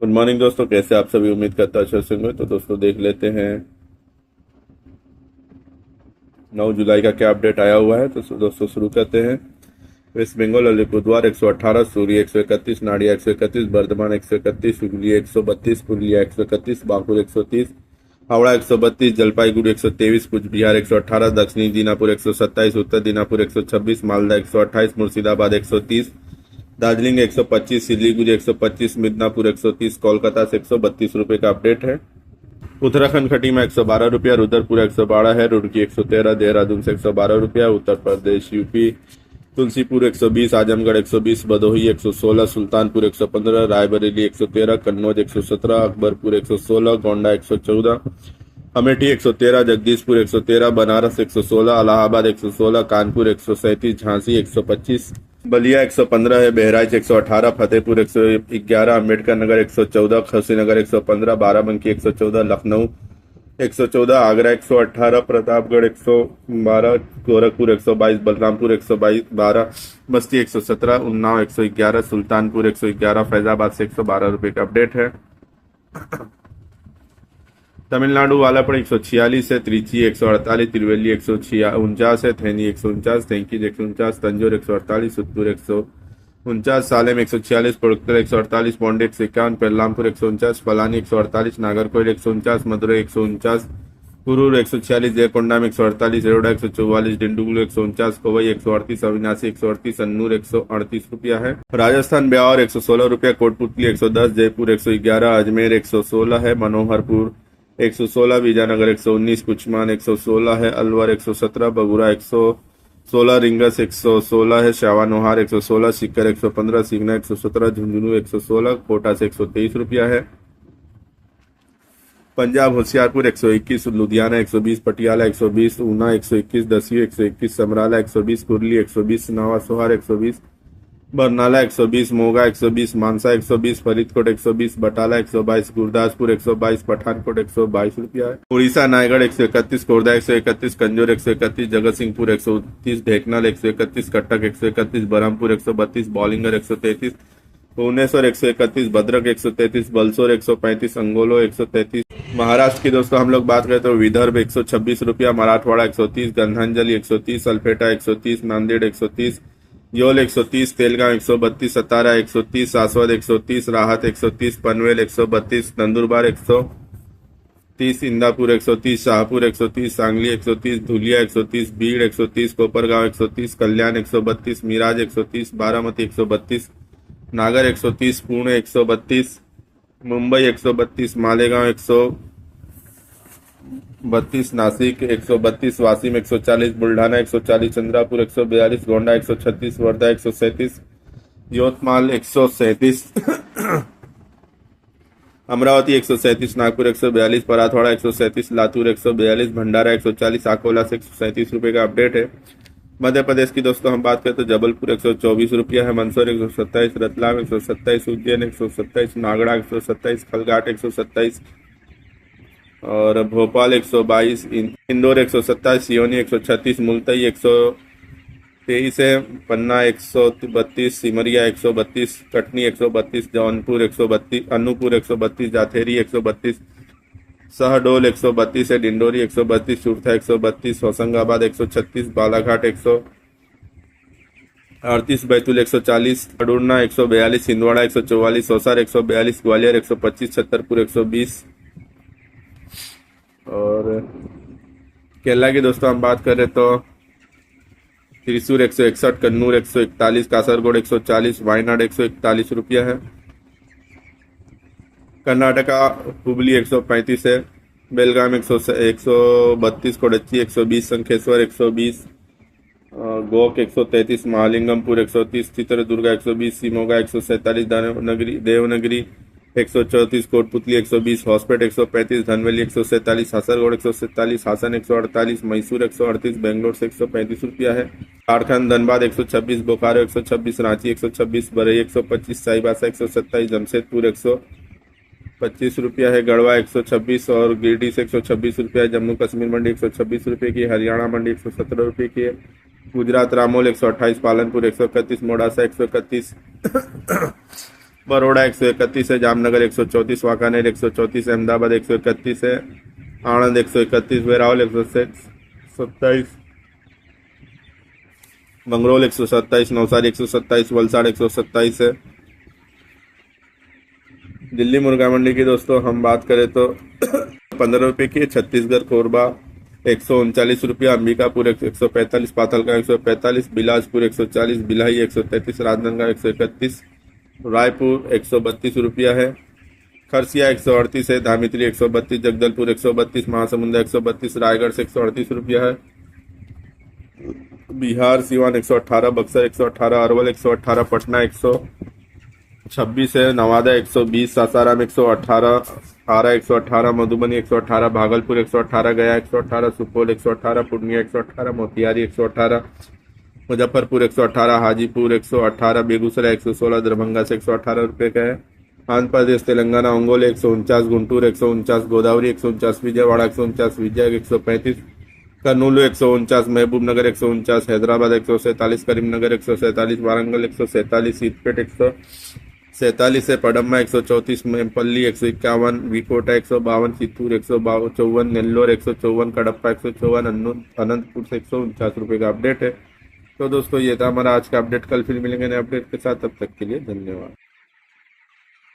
Good morning दोस्तों, कैसे आप सभी। उम्मीद करता अच्छे से होंगे। तो दोस्तों देख लेते हैं 9 जुलाई का क्या अपडेट आया हुआ है। तो दोस्तों शुरू करते हैं। वेस्ट बंगाल अलीपुरद्वार 118, सूरी 131, नाडिया 131, बर्धमान 131, हुगली 132, पुरुलिया 131, बांकुर 130, हावड़ा 132, जलपाईगुड़ी 123, कूच बिहार 118, दक्षिणी दीनापुर 127, उत्तर दीनापुर 126, मालदा 128, मुर्शिदाबाद 130, दार्जिलिंग 125, सिलीगुड़ी 125, मिदनापुर 130, कोलकाता से 132 रुपये का अपडेट है। उत्तराखंड खटीमा 112 रुपया, रुद्रपुर 112 है, रुड़की 113, देहरादून से 112 रुपया, उत्तर प्रदेश यूपी तुलसीपुर 120, आजमगढ़ 120, भदोही 116, सुल्तानपुर 115, रायबरेली 113, कन्नौज 117, अकबरपुर 116, गोंडा 114, अमेठी 113, जगदीशपुर 113, बनारस 116, इलाहाबाद 116, कानपुर 137, झांसी 125, बलिया 115 है, बहराइच 118, फतेहपुर 111, अम्बेडकर नगर 114, खसीनगर 115, बाराबंकी 114, लखनऊ 114, आगरा 118, प्रतापगढ़ 112, गोरखपुर 122, बलरामपुर 112, बस्ती 117, उन्नाव 111, सुल्तानपुर 111, फैजाबाद से 112 रुपये का अपडेट है। तमिलनाडु वालापड़ 146 है, त्रिची 148, तिरुवेली 149 है, थैनी 149, थैंकीज 149, तंजोर 148, सुत्तूर 149, सालेम 146, पुड़क्कल 148, पौंडे 151, पेरलामपुर 149, पलानी 148, नागरकोइल 149, मदुरई 149, कुरूर 146, जयकोंडा में 148, एरोडा 144, डिंडुगुल 149, कोवई 138, अविनाशी 138, अन्नूर 138 रुपया है। राजस्थान ब्यावर 116 रुपया, कोटपुतली 110, जयपुर 111, अजमेर 116 है, मनोहरपुर 116, विजयनगर 119, कुचमान 116 है, अलवर 117, बगुरा 116, रिंगस 116 है, शावानोहार 116, सीकर 115, सीगना 117, झुंझुनू 116, कोटा से 123 रुपया है। पंजाब होशियारपुर 121, लुधियाना 120, पटियाला 120, ऊना 121, दसियो 121, समराला 120, कुरली 120, नवा सोहार 120, बरनाला 120, मोगा 120, मानसा 120, फरीदकोट 120, बटाला 122, गुरदासपुर 122, पठानकोट 122 रुपया है। उड़ीसा नायगढ़ 131, खोर्धा 131, कंजोर 131, जगत सिंहपुर 130, ढेकनाल 131, कटक 131, बरहमपुर 132, बॉलिंगर 133, भुवनेश्वर 131, भद्रक 133, बलसोर 135, अंगोलो 133। महाराष्ट्र की दोस्तों हम लोग बात करें तो विदर्भ 126 रुपया, मराठवाड़ा 130, गंधांजलि 130, अल्फेटा 130, नांदेड़ 130, योल 130, तेलगांव 132, सतारा 130, सासवद 130, राहत 130, पनवेल 132, नंदुरबार 130, इंदापुर 130, शाहपुर 130, सांगली 130, धुलिया 130, बीड़ 130, कोपरगांव 130, कल्याण 132, मिराज 130, बारामती 132, नागर 130, पुणे 132, मुंबई 132, मालेगांव 132, नासिक 132, वाशिम 140, बुल्ढाना 140, चंद्रापुर 142, गोंडा 136, वर्धा 137, यवतमाल 137, अमरावती 137, नागपुर 142, पराथवाड़ा 137, लातूर 142, भंडारा 140, अकोला से 137 रुपये का अपडेट है। मध्य प्रदेश की दोस्तों हम बात करें तो जबलपुर 124 रुपया है, मंदसौर 127, रतलाम 127, उज्जैन 127, नागड़ा 127, खलघाट 127 और भोपाल 122, इंदौर 127, सियोनी 136, मुल्तई 123 है, पन्ना 132, सिमरिया 132, कटनी 132, जौनपुर 132, अनूपपुर 132, जाथेरी 132, सहडोल 132 है, डिंडोरी 132, चूरथा 132, होशंगाबाद 136, बालाघाट 138, बैतूल 140, अडुरना 142, छिंदवाड़ा 144, सौसार 142, ग्वालियर 125, छतरपुर 120 और केरला की दोस्तों हम बात करें तो त्रिशूर 161, कन्नूर 141, कासरगोड 140, वायनाड 141 रुपया है। कर्नाटका हुबली 135 है, बेलगाम 132, कोडच्ची 120, संखेश्वर 120, गोक 133, महालिंगमपुर 130, चित्रदुर्गा 120, शिमोगा 147, देवनगरी 134, कोटपुतली 120, हॉस्पेट 135, धनवेली 147, हासरगढ़ 147, हासन 148, मैसूर 138, बेंगलोर से 135 रुपया है। झारखंड धनबाद 126, बोकारो 126, रांची 126, बरई 125, साईबासा 127, जमशेदपुर 125 रुपया है, गढ़वा 126 और गिरिडीह से 126 रुपया है। जम्मू कश्मीर मंडी 126 रुपये की, हरियाणा मंडी 117 रुपये की है। गुजरात रामोल 128, पालनपुर 131, मोडासा 131, बड़ौदा 131 है, जामनगर 134, वांकानेर 134, अहमदाबाद 131 है, आणंद 131, वेरावल 127, मंगरोल 127, नवसारी 127, वलसाड़ 127 है। दिल्ली मुर्गा मंडी की दोस्तों हम बात करें तो 15 रुपये की है। छत्तीसगढ़ कोरबा 139 रुपया, अंबिकापुर 145, पाथलगांव 145, बिलासपुर 140, बिलाही 133, राजनांदगांव 131, रायपुर 132 रुपया है। खरसिया 138 है, धामित्री 132, जगदलपुर 132, महासमुंदा 132, रायगढ़ से 138 रुपया है। बिहार सिवान 118, बक्सर 118, अरवल 118, पटना 126 है, नवादा 120, सासाराम 118, आरा 118, मधुबनी 118, भागलपुर 118, गया 118, सुपौल 118, पूर्णिया 118, मोतिहारी 118, मुजफ्फरपुर 118, हाजीपुर 118, बेगूसराय 116, दरभंगा से 118 रुपये का है। आंध्र प्रदेश तेलंगाना ओंगोल 149, गुंटूर 149, गोदावरी 149, विजयवाड़ा 149, विजय 135, कर्नूलु 149, महबूबनगर 149, हैदराबाद 147, करीमनगर 147, वारंगल 147, सीतपेट 147 है, पडम्मा 134, मेपल्ली 151, विकोटा 152, चित्तूर 154, नेल्लोर 154, कडप्पा 154, अनंतपुर से 149 रुपये का अपडेट है। तो दोस्तों ये था हमारा आज का अपडेट। कल फिर मिलेंगे नए अपडेट के साथ, तब तक के लिए धन्यवाद।